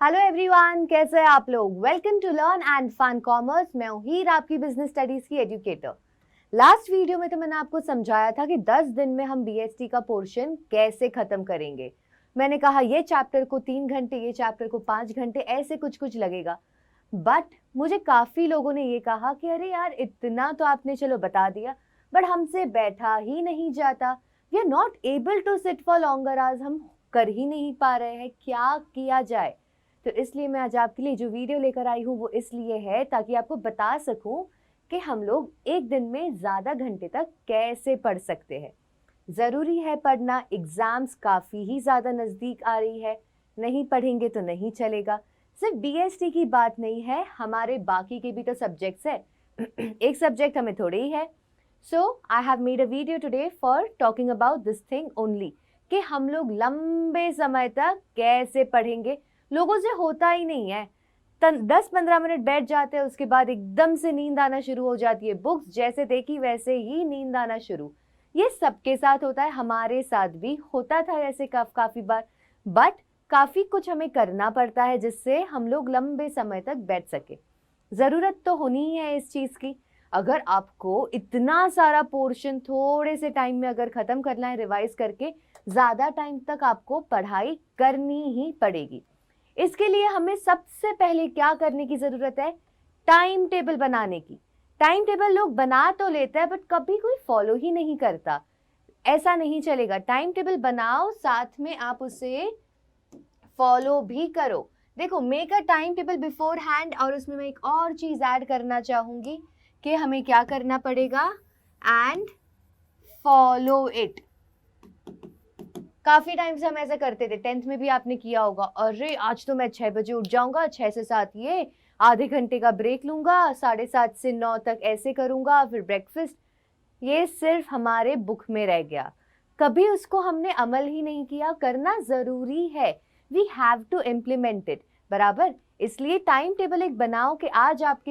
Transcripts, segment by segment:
Hello everyone, कैसे हैं आप लोग। Welcome to learn and fun commerce. मैं हूं हीर, आपकी बिजनेस स्टडीज की एजुकेटर। लास्ट वीडियो में तो मैंने आपको समझाया था कि 10 दिन में हम बीएसटी का पोर्शन कैसे खत्म करेंगे। मैंने कहा ये चैप्टर को 3 घंटे, ये चैप्टर को 5 घंटे, ऐसे कुछ कुछ लगेगा। बट मुझे काफी लोगों ने ये कहा कि अरे यार, इतना तो आपने चलो बता दिया, बट हमसे बैठा ही नहीं जाता। We are not able to sit for longer hours. हम कर ही नहीं पा रहे हैं, क्या किया जाए। तो इसलिए मैं आज आपके लिए जो वीडियो लेकर आई हूँ वो इसलिए है ताकि आपको बता सकूं कि हम लोग एक दिन में ज़्यादा घंटे तक कैसे पढ़ सकते हैं। ज़रूरी है पढ़ना, एग्ज़ाम्स काफ़ी ही ज़्यादा नज़दीक आ रही है। नहीं पढ़ेंगे तो नहीं चलेगा। सिर्फ बीएसटी की बात नहीं है, हमारे बाकी के भी तो सब्जेक्ट्स है। एक सब्जेक्ट हमें थोड़े ही है। So I have made a video today for talking about this thing only, कि हम लोग लंबे समय तक कैसे पढ़ेंगे। लोगों से होता ही नहीं है। 10-15 मिनट बैठ जाते हैं, उसके बाद एकदम से नींद आना शुरू हो जाती है। बुक्स जैसे देखी वैसे ही नींद आना शुरू। ये सबके साथ होता है, हमारे साथ भी होता था ऐसे काफी बार। बट काफी कुछ हमें करना पड़ता है जिससे हम लोग लंबे समय तक बैठ सके। जरूरत तो होनी ही है इस चीज की। अगर आपको इतना सारा पोर्शन थोड़े से टाइम में अगर खत्म करना है रिवाइज करके, ज्यादा टाइम तक आपको पढ़ाई करनी ही पड़ेगी। इसके लिए हमें सबसे पहले क्या करने की जरूरत है? टाइम टेबल बनाने की। टाइम टेबल लोग बना तो लेते हैं बट कभी कोई फॉलो ही नहीं करता। ऐसा नहीं चलेगा। टाइम टेबल बनाओ, साथ में आप उसे फॉलो भी करो। देखो, make a time table before hand. और उसमें मैं एक और चीज ऐड करना चाहूंगी कि हमें क्या करना पड़ेगा, एंड फॉलो इट। काफी टाइम से हम ऐसा करते थे, 10th में भी आपने किया होगा। अरे आज तो मैं 6 बजे उठ जाऊंगा, 6 से 7 ये आधे घंटे का ब्रेक लूंगा, 7:30 से 9 तक ऐसे करूंगा, फिर ब्रेकफास्ट। ये सिर्फ हमारे बुक में रह गया, कभी उसको हमने अमल ही नहीं किया। करना जरूरी है, we have to implement it. बराबर। इसलिए टाइम टेबल एक बनाओ कि आज आप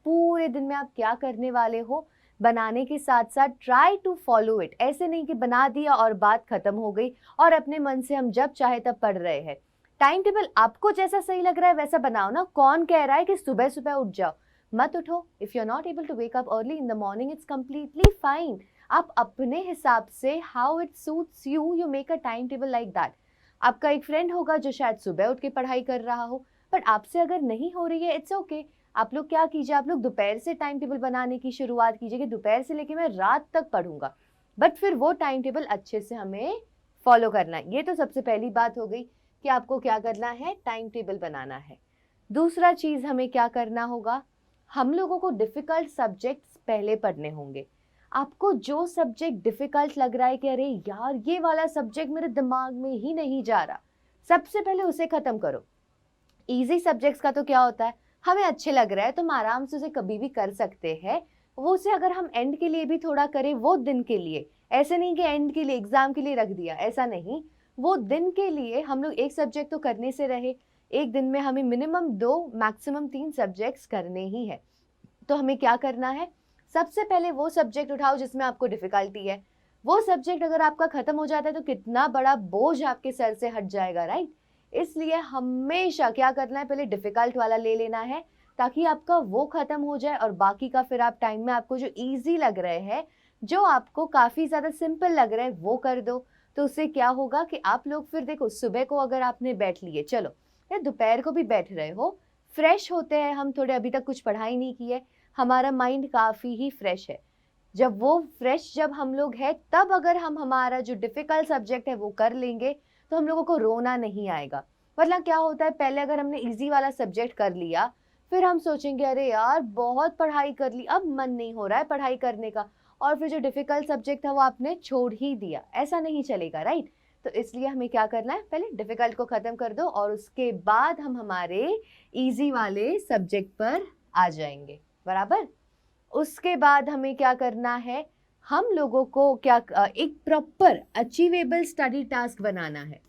पूरे दिन में आप क्या करने वाले हो। बनाने के साथ साथ ट्राई टू फॉलो इट। ऐसे नहीं कि बना दिया और बात खत्म हो गई और अपने मन से हम जब चाहे तब पढ़ रहे हैं। टाइम टेबल आपको जैसा सही लग रहा है वैसा बनाओ ना। कौन कह रहा है कि सुबह सुबह उठ जाओ? मत उठो। If you are not able to wake up early in the morning, it's completely fine. आप अपने हिसाब से how it suits you, you make a time table like that. आपका एक फ्रेंड होगा जो शायद सुबह उठ के पढ़ाई कर रहा हो, बट आपसे अगर नहीं हो रही है, इट्स ओके। आप लोग क्या कीजिए, आप लोग दोपहर से टाइम टेबल बनाने की शुरुआत कीजिए कि दोपहर से लेके मैं रात तक पढ़ूंगा। बट फिर वो टाइम टेबल अच्छे से हमें फॉलो करना है। ये तो सबसे पहली बात हो गई कि आपको क्या करना है, टाइम टेबल बनाना है। दूसरा चीज हमें क्या करना होगा, हम लोगों को डिफिकल्ट सब्जेक्ट्स पहले पढ़ने होंगे। आपको जो सब्जेक्ट डिफिकल्ट लग रहा है कि अरे यार ये वाला सब्जेक्ट मेरे दिमाग में ही नहीं जा रहा, सबसे पहले उसे खत्म करो। इजी सब्जेक्ट्स का तो क्या होता है, हमें अच्छे लग रहा है तो हम आराम से उसे कभी भी कर सकते हैं। वो उसे अगर हम एंड के लिए भी थोड़ा करें, वो दिन के लिए, ऐसे नहीं कि एंड के लिए एग्जाम के लिए रख दिया, ऐसा नहीं। वो दिन के लिए हम लोग एक सब्जेक्ट तो करने से रहे। एक दिन में हमें मिनिमम 2 मैक्सिमम 3 सब्जेक्ट्स करने ही है। तो हमें क्या करना है, सबसे पहले वो सब्जेक्ट उठाओ जिसमें आपको डिफिकल्टी है। वो सब्जेक्ट अगर आपका खत्म हो जाता है तो कितना बड़ा बोझ आपके सर से हट जाएगा, राइट। इसलिए हमेशा क्या करना है, पहले डिफिकल्ट वाला ले लेना है ताकि आपका वो खत्म हो जाए और बाकी का फिर आप टाइम में आपको जो इजी लग रहे हैं, जो आपको काफी ज्यादा सिंपल लग रहे हैं, वो कर दो। तो उससे क्या होगा कि आप लोग फिर देखो, सुबह को अगर आपने बैठ लिए, चलो या दोपहर को भी बैठ रहे हो, फ्रेश होते हैं हम थोड़े, अभी तक कुछ पढ़ाई नहीं की है, हमारा माइंड काफी ही फ्रेश है। जब वो फ्रेश जब हम लोग है, तब अगर हम हमारा जो डिफिकल्ट सब्जेक्ट है वो कर लेंगे तो हम लोगों को रोना नहीं आएगा। मतलब क्या होता है, पहले अगर हमने इजी वाला सब्जेक्ट कर लिया, फिर हम सोचेंगे अरे यार बहुत पढ़ाई कर ली, अब मन नहीं हो रहा है पढ़ाई करने का, और फिर जो डिफिकल्ट सब्जेक्ट था वो आपने छोड़ ही दिया। ऐसा नहीं चलेगा, राइट। तो इसलिए हमें क्या करना है, पहले डिफिकल्ट को खत्म कर दो और उसके बाद हम हमारे इजी वाले सब्जेक्ट पर आ जाएंगे। बराबर। उसके बाद हमें क्या करना है, हम लोगों को क्या एक प्रॉपर अचीवेबल स्टडी टास्क बनाना है।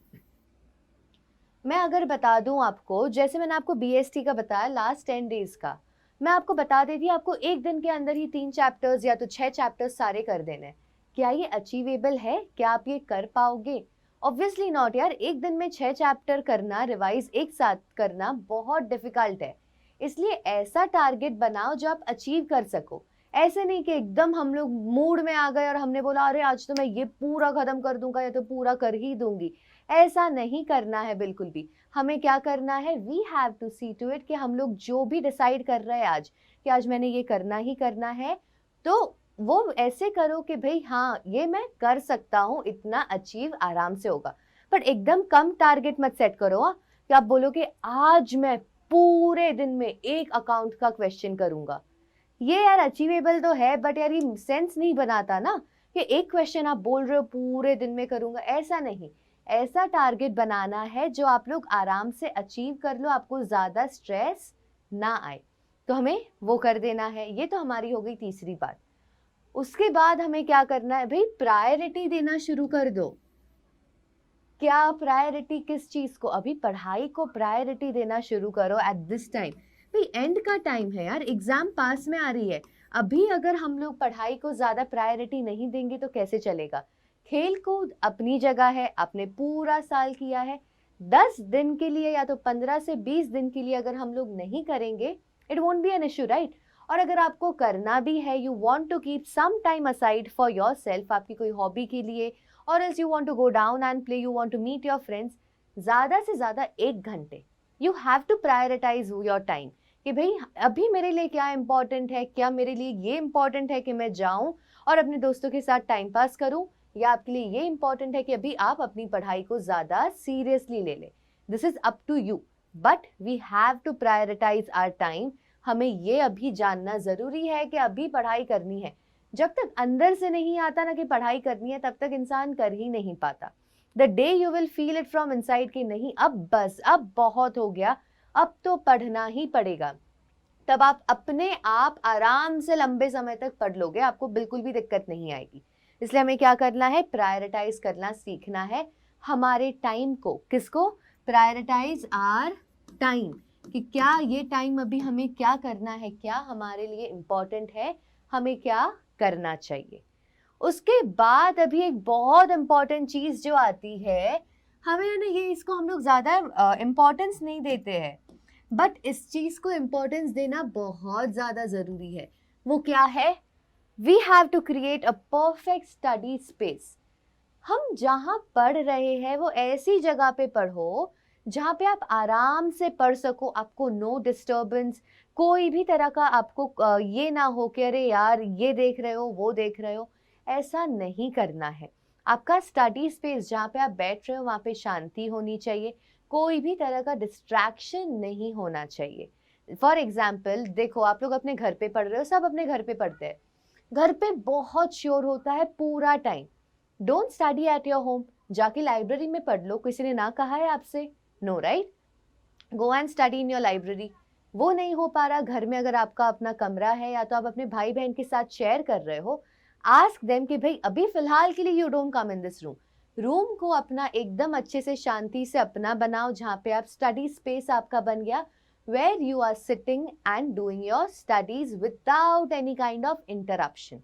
मैं अगर बता दूं आपको, जैसे मैंने आपको बीएसटी का बताया लास्ट 10 डेज का, मैं आपको बता देती आपको एक दिन के अंदर ही 3 चैप्टर्स या तो 6 चैप्टर्स सारे कर देने हैं। क्या ये अचीवेबल है? क्या आप ये कर पाओगे? ऑब्वियसली नॉट यार, एक दिन में 6 चैप्टर करना, रिवाइज एक साथ करना बहुत डिफिकल्ट है। इसलिए ऐसा टारगेट बनाओ जो आप अचीव कर सको। ऐसे नहीं कि एकदम हम लोग मूड में आ गए और हमने बोला अरे आज तो मैं ये पूरा खत्म कर दूंगा या तो पूरा कर ही दूंगी। ऐसा नहीं करना है बिल्कुल भी। हमें क्या करना है, we have to see to it कि हम लोग जो भी डिसाइड कर रहे हैं आज कि आज मैंने ये करना ही करना है, तो वो ऐसे करो कि भाई हाँ ये मैं कर सकता हूँ, इतना अचीव आराम से होगा। बट एकदम कम टारगेट मत सेट करो हाँ, कि आप बोलो कि आज मैं पूरे दिन में एक अकाउंट का क्वेश्चन करूंगा। ये यार अचीवेबल तो है बट यार ये सेंस नहीं बनाता ना कि एक क्वेश्चन आप बोल रहे हो पूरे दिन में करूंगा। ऐसा नहीं, ऐसा टारगेट बनाना है जो आप लोग आराम से अचीव कर लो, आपको ज्यादा स्ट्रेस ना आए। तो हमें वो कर देना है। ये तो हमारी हो गई तीसरी बात। उसके बाद हमें क्या करना है भाई, प्रायोरिटी देना शुरू कर दो। क्या प्रायोरिटी किस चीज को, अभी पढ़ाई को प्रायोरिटी देना शुरू करो एट दिस टाइम। भाई एंड का टाइम है यार, एग्जाम पास में आ रही है। अभी अगर हम लोग पढ़ाई को ज्यादा प्रायोरिटी नहीं देंगे तो कैसे चलेगा। खेल कूद अपनी जगह है, आपने पूरा साल किया है। 10 दिन के लिए या तो 15 से 20 दिन के लिए अगर हम लोग नहीं करेंगे, it won't be an issue right. और अगर आपको करना भी है, you want to keep some time aside for yourself, आपकी कोई हॉबी के लिए, और else you want to go down and play, you want to meet your friends, ज्यादा से ज्यादा 1 घंटे you have to prioritise your time कि भाई अभी मेरे लिए क्या इंपॉर्टेंट है। क्या मेरे लिए ये इंपॉर्टेंट है कि मैं जाऊं और अपने दोस्तों के साथ टाइम पास करूं, या आपके लिए ये इंपॉर्टेंट है कि अभी आप अपनी पढ़ाई को ज्यादा सीरियसली ले लें। This is up to you, but we have to prioritise our time. हमें ये अभी जानना जरूरी है कि अभी पढ़ाई करनी है। जब तक अंदर से नहीं आता ना कि पढ़ाई करनी है, तब तक इंसान कर ही नहीं पाता। The day you will feel it from inside कि नहीं अब बस, अब बहुत हो गया, अब तो पढ़ना ही पड़ेगा, तब आप अपने आप आराम से लंबे समय तक पढ़ लोगे, आपको बिल्कुल भी दिक्कत नहीं आएगी। इसलिए हमें क्या करना है, प्रायोरिटाइज करना सीखना है हमारे टाइम को। किसको, प्रायोरिटाइज आवर टाइम, कि क्या ये टाइम अभी हमें क्या करना है, क्या हमारे लिए इम्पोर्टेंट है, हमें क्या करना चाहिए। उसके बाद अभी एक बहुत इंपॉर्टेंट चीज जो आती है, हमें ना ये इसको हम लोग ज्यादा इम्पोर्टेंस नहीं देते हैं, बट इस चीज को इम्पोर्टेंस देना बहुत ज्यादा जरूरी है। वो क्या है, we have to create a perfect study space. हम जहाँ पढ़ रहे हैं वो ऐसी जगह पे पढ़ो जहाँ पे आप आराम से पढ़ सको, आपको नो डिस्टर्बेंस, कोई भी तरह का आपको ये ना हो कि अरे यार ये देख रहे हो वो देख रहे हो। ऐसा नहीं करना है। आपका स्टडी स्पेस जहाँ पे आप बैठ रहे हो वहाँ पे शांति होनी चाहिए, कोई भी तरह का डिस्ट्रैक्शन नहीं होना चाहिए। फॉर एग्जाम्पल देखो, आप लोग अपने घर पे पढ़ रहे हो, सब अपने घर पे पढ़ते हैं, घर पे बहुत शोर होता है पूरा time. Don't study at your home, जाके लाइब्रेरी में पढ़ लो। किसी ने ना कहा है आपसे, no right, go and study in your library. वो नहीं हो पा रहा घर में, अगर आपका अपना कमरा है या तो आप अपने भाई बहन के साथ शेयर कर रहे हो, आस्क देम कि भाई अभी फिलहाल के लिए you don't come in this room. Room को अपना एकदम अच्छे से शांति से अपना बनाओ, जहाँ पे आप स्टडी स्पेस आपका बन गया, where you are sitting and doing your studies without any kind of interruption.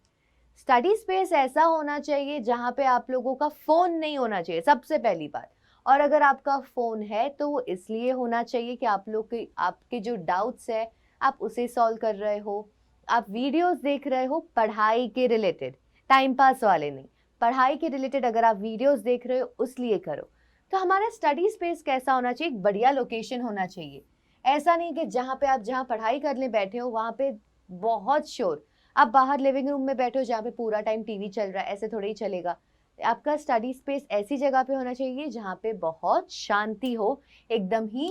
Study space ऐसा होना चाहिए जहाँ पे आप लोगों का फोन नहीं होना चाहिए, सबसे पहली बात। और अगर आपका फोन है तो वो इसलिए होना चाहिए कि आप लोग के आपके जो डाउट्स है आप उसे सॉल्व कर रहे हो, आप वीडियोस देख रहे हो पढ़ाई के रिलेटेड, टाइम पास वाले नहीं, पढ़ाई के रिलेटेड अगर आप वीडियोस देख रहे हो उसलिए करो। तो हमारा स्टडी स्पेस कैसा होना चाहिए, एक बढ़िया लोकेशन होना चाहिए। ऐसा नहीं कि जहाँ पे आप जहाँ पढ़ाई करने बैठे हो वहाँ पे बहुत शोर, आप बाहर लिविंग रूम में बैठे हो जहाँ पे पूरा टाइम टीवी चल रहा है, ऐसे थोड़ा ही चलेगा। आपका स्टडी स्पेस ऐसी जगह पे होना चाहिए जहाँ पे बहुत शांति हो, एकदम ही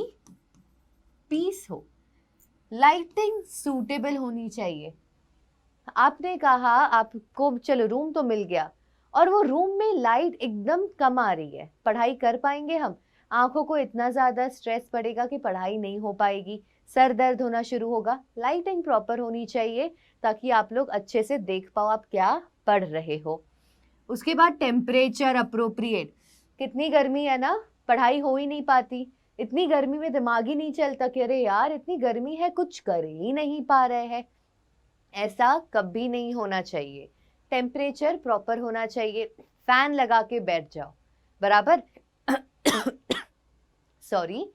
पीस हो। लाइटिंग सूटेबल होनी चाहिए। आपने कहा आपको चलो रूम तो मिल गया और वो रूम में लाइट एकदम कम आ रही है, पढ़ाई कर पाएंगे हम? आंखों को इतना ज्यादा स्ट्रेस पड़ेगा कि पढ़ाई नहीं हो पाएगी, सर दर्द होना शुरू होगा। लाइटिंग प्रॉपर होनी चाहिए ताकि आप लोग अच्छे से देख पाओ आप क्या पढ़ रहे हो। उसके बाद टेम्परेचर अप्रोप्रिएट। कितनी गर्मी है ना, पढ़ाई हो ही नहीं पाती। इतनी गर्मी में दिमाग ही नहीं चलता कि अरे यार इतनी गर्मी है कुछ कर ही नहीं पा रहे हैं। ऐसा कभी नहीं होना चाहिए। टेम्परेचर प्रॉपर होना चाहिए। फैन लगा के बैठ जाओ, बराबर। सॉरी,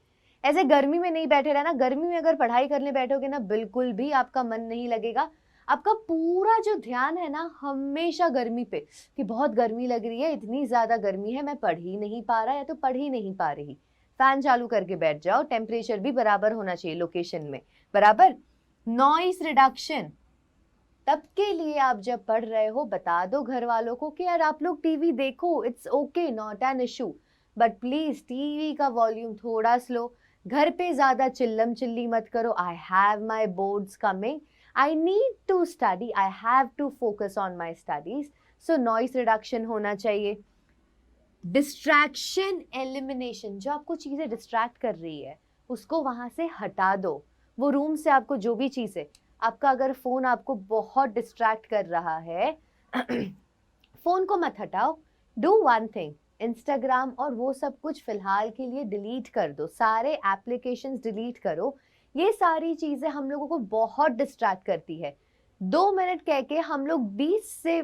ऐसे गर्मी में नहीं बैठे रहना। गर्मी में अगर पढ़ाई करने बैठोगे ना, बिल्कुल भी आपका मन नहीं लगेगा। आपका पूरा जो ध्यान है ना हमेशा गर्मी पे, कि बहुत गर्मी लग रही है, इतनी ज्यादा गर्मी है, मैं पढ़ ही नहीं पा रहा या तो पढ़ ही नहीं पा रही। फैन चालू करके बैठ जाओ, टेम्परेचर भी बराबर होना चाहिए लोकेशन में, बराबर। नॉइस रिडक्शन, तब के लिए आप जब पढ़ रहे हो बता दो घर वालों को कि यार आप लोग टीवी देखो, it's okay, not an issue, but please TV का वॉल्यूम थोड़ा स्लो। घर पे ज्यादा चिल्लम चिल्ली मत करो। I have my boards coming, I need to study, I have to focus on my studies. So noise reduction होना चाहिए। डिस्ट्रैक्शन एलिमिनेशन, जो आपको चीजें डिस्ट्रैक्ट कर रही है उसको वहां से हटा दो। वो रूम से आपको जो भी चीज है, आपका अगर फोन आपको बहुत डिस्ट्रैक्ट कर रहा है फोन को मत हटाओ। डू वन थिंग, इंस्टाग्राम और वो सब कुछ फिलहाल के लिए डिलीट कर दो, सारे एप्लीकेशंस डिलीट करो। ये सारी चीजें हम लोगों को बहुत डिस्ट्रैक्ट करती है। 2 मिनट कह के हम लोग 20 से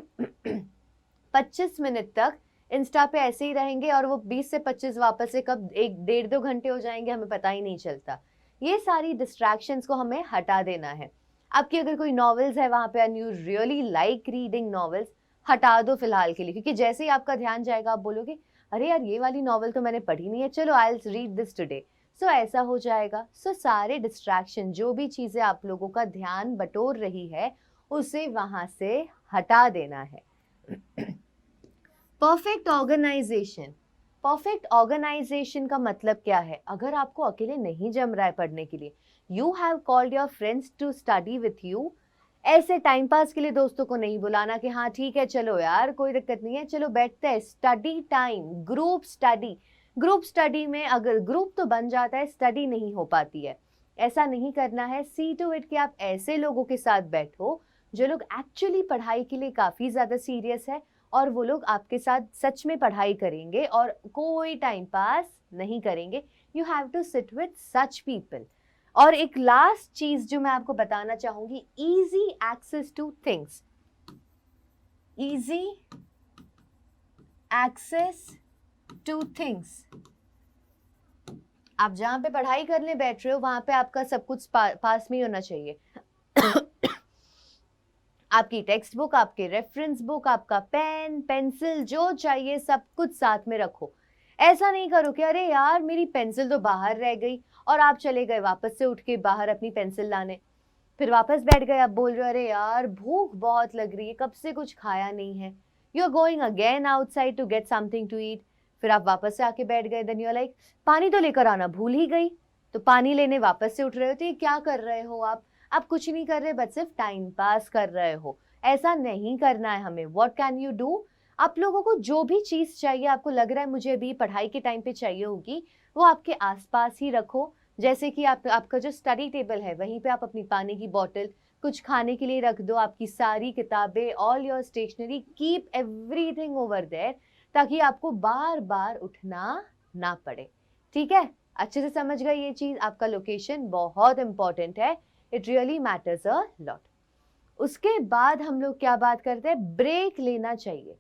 25 मिनट तक इंस्टा पे ऐसे ही रहेंगे और वो 20 से 25 वापस से कब 1 1.5 2 घंटे हो जाएंगे हमें पता ही नहीं चलता। ये सारी डिस्ट्रैक्शंस को हमें हटा देना है। आपकी अगर कोई नॉवेल्स है वहां पे and you really like reading novels, हटा दो फिलहाल के लिए, क्योंकि जैसे ही आपका ध्यान जाएगा आप बोलोगे अरे यार ये वाली नॉवेल तो मैंने पढ़ी नहीं है, चलो I will read this today. So ऐसा हो जाएगा। सो सारे डिस्ट्रैक्शन, जो भी चीजें आप लोगों का ध्यान बटोर रही है उसे वहां से हटा देना है। परफेक्ट ऑर्गेनाइजेशन, परफेक्ट ऑर्गेनाइजेशन का मतलब क्या है? अगर आपको अकेले नहीं जम रहा है पढ़ने के लिए, you have called your friends to study with you. ऐसे टाइम पास के लिए दोस्तों को नहीं बुलाना कि हाँ ठीक है चलो यार कोई दिक्कत नहीं है, चलो बैठते हैं। Study time, group study. Group study में अगर ग्रुप तो बन जाता है, स्टडी नहीं हो पाती है। ऐसा नहीं करना है। सी टू इट कि आप ऐसे लोगों के साथ बैठो जो लोग एक्चुअली पढ़ाई के लिए काफी ज्यादा सीरियस है और वो लोग आपके साथ सच में पढ़ाई करेंगे और कोई टाइम पास नहीं करेंगे। You have to sit with such people. और एक लास्ट चीज जो मैं आपको बताना चाहूंगी, easy access to things. Easy access to things, आप जहां पे पढ़ाई करने बैठ रहे हो वहां पे आपका सब कुछ पास में ही होना चाहिए। आपकी टेक्स्ट बुक, आपके रेफरेंस बुक, आपका पेन पेंसिल जो चाहिए सब कुछ साथ में रखो। ऐसा नहीं करो कि अरे यार मेरी पेंसिल तो बाहर रह गई और आप चले गए वापस से उठ के बाहर अपनी पेंसिल लाने, फिर वापस बैठ गए, आप बोल रहे हो अरे यार भूख बहुत लग रही है, कब से कुछ खाया नहीं है। You are going again outside to get something to eat, फिर आप वापस से आके बैठ गए। देन यू आर लाइक पानी तो लेकर आना भूल ही गई, तो पानी लेने वापस से उठ रहे हो। तो ये क्या कर रहे हो आप कुछ नहीं कर रहे, बस सिर्फ टाइम पास कर रहे हो। ऐसा नहीं करना है हमें। व्हाट कैन यू डू, आप लोगों को जो भी चीज चाहिए, आपको लग रहा है मुझे अभी पढ़ाई के टाइम पे चाहिए होगी, वो आपके आसपास ही रखो। जैसे कि आपका जो स्टडी टेबल है वहीं पे आप अपनी पानी की बोतल, कुछ खाने के लिए रख दो, आपकी सारी किताबें, all your stationery, keep everything over there, ताकि आपको बार बार उठना ना पड़े। ठीक है, अच्छे से समझ गए ये चीज। आपका लोकेशन बहुत इंपॉर्टेंट है, it really matters a lot. उसके बाद हम लोग क्या बात करते हैं, ब्रेक लेना चाहिए।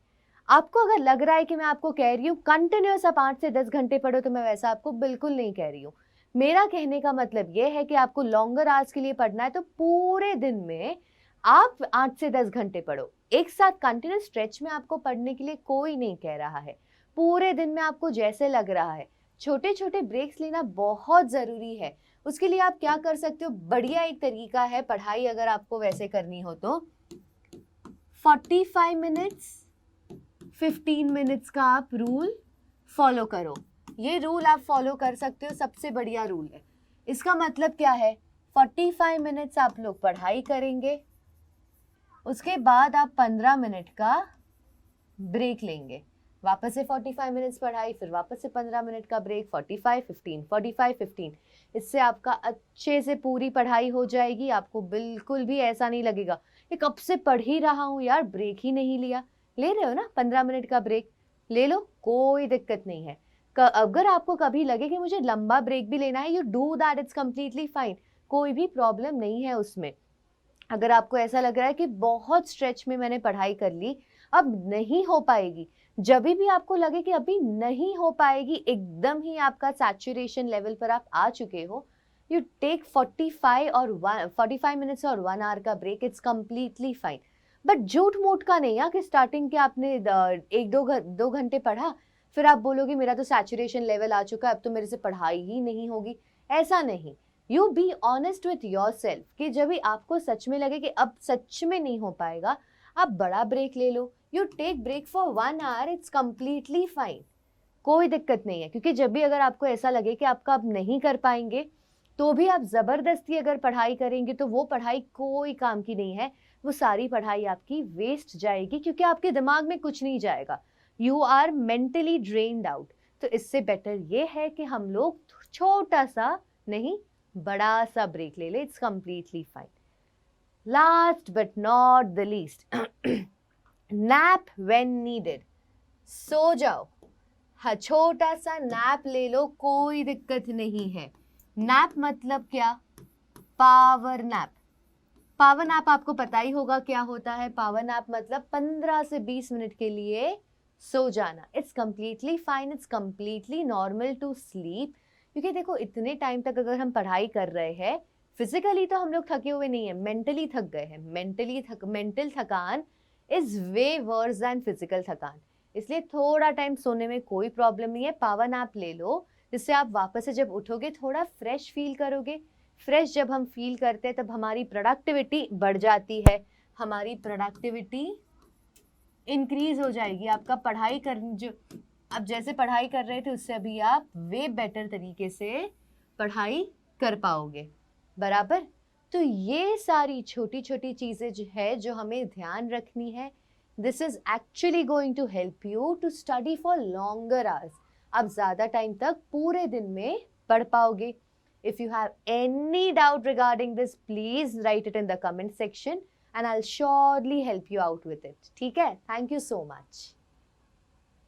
आपको अगर लग रहा है कि मैं आपको कह रही हूँ कंटिन्यूअस आप 8 से 10 घंटे पढ़ो, तो मैं वैसा आपको बिल्कुल नहीं कह रही हूँ। मेरा कहने का मतलब यह है कि आपको लॉन्गर आवर्स के लिए पढ़ना है तो पूरे दिन में आप 8 से 10 घंटे पढ़ो। एक साथ कंटिन्यूअस स्ट्रेच में आपको पढ़ने के लिए कोई नहीं कह रहा है। पूरे दिन में आपको जैसे लग रहा है, छोटे छोटे ब्रेक्स लेना बहुत जरूरी है। उसके लिए आप क्या कर सकते हो, बढ़िया एक तरीका है पढ़ाई अगर आपको वैसे करनी हो तो 45 मिनट्स 15 मिनट्स का आप रूल फॉलो करो। ये रूल आप फॉलो कर सकते हो, सबसे बढ़िया रूल है। इसका मतलब क्या है, 45 मिनट्स आप लोग पढ़ाई करेंगे, उसके बाद आप 15 मिनट का ब्रेक लेंगे, वापस से 45 मिनट्स पढ़ाई, फिर वापस से 15 मिनट का ब्रेक, 45 15 45 15। इससे आपका अच्छे से पूरी पढ़ाई हो जाएगी। आपको बिल्कुल भी ऐसा नहीं लगेगा कि कब से पढ़ ही रहा हूँ यार, ब्रेक ही नहीं लिया। ले रहे हो ना 15 मिनट का ब्रेक, ले लो, कोई दिक्कत नहीं है। अगर आपको कभी लगे कि मुझे लंबा ब्रेक भी लेना है, you do that, it's completely fine, कोई भी प्रॉब्लम नहीं है उसमें। अगर आपको ऐसा लग रहा है कि बहुत स्ट्रेच में मैंने पढ़ाई कर ली, अब नहीं हो पाएगी, जब भी आपको लगे कि अभी नहीं हो पाएगी, एकदम ही आपका सैचुरेशन लेवल पर आप आ चुके हो, यू टेक 45 मिनट्स और 1 आवर का break, it's completely fine. But झूठ मूठ का नहीं कि स्टार्टिंग के आपने 1-2 घंटे पढ़ा, फिर आप बोलोगे मेरा तो सैचुरेशन लेवल आ चुका है, अब तो मेरे से पढ़ाई ही नहीं होगी। ऐसा नहीं। You be honest with your self कि जब भी आपको सच में लगे कि अब सच में नहीं हो पाएगा, आप बड़ा ब्रेक ले लो। You take break for 1 hour, it's completely fine, कोई दिक्कत नहीं है। क्योंकि जब भी अगर आपको ऐसा लगे कि आपका अब नहीं कर पाएंगे, तो भी आप जबरदस्ती अगर पढ़ाई करेंगे तो वो पढ़ाई कोई काम की नहीं है, वो सारी पढ़ाई आपकी वेस्ट जाएगी, क्योंकि आपके दिमाग में कुछ नहीं जाएगा। You are mentally drained out. तो इससे बेटर ये है कि हम लोग छोटा सा नहीं, बड़ा सा ब्रेक ले ले, it's completely fine. Last but not the least, nap when needed. सो जाओ, हाँ, छोटा सा नैप ले लो, कोई दिक्कत नहीं है। नैप मतलब क्या? Power nap. पावर नैप आपको पता ही होगा क्या होता है। पावर नैप मतलब 15 से 20 मिनट के लिए सो जाना। It's completely fine, it's completely normal to sleep. क्योंकि देखो, इतने टाइम तक अगर हम पढ़ाई कर रहे हैं, फिजिकली तो हम लोग थके हुए नहीं है, मेंटली थक गए हैं। मेंटल थकान is way verse then physical थकान। इसलिए थोड़ा टाइम सोने में कोई प्रॉब्लम नहीं है। पावर नैप ले लो, जिससे आप वापस से जब उठोगे थोड़ा फ्रेश फील करोगे। फ्रेश जब हम फील करते हैं तब हमारी प्रोडक्टिविटी बढ़ जाती है, हमारी प्रोडक्टिविटी इंक्रीज हो जाएगी। आपका पढ़ाई कर जो आप जैसे पढ़ाई कर रहे थे उससे अभी आप वे बेटर तरीके से पढ़ाई कर पाओगे, बराबर। तो ये सारी छोटी छोटी चीज़ें जो है, जो हमें ध्यान रखनी है, this is actually going to help you to study for longer hours. आप ज़्यादा टाइम तक पूरे दिन में पढ़ पाओगे। If you have any doubt regarding this, please write it in the comment section and I'll surely help you out with it. ठीक है? Thank you so much.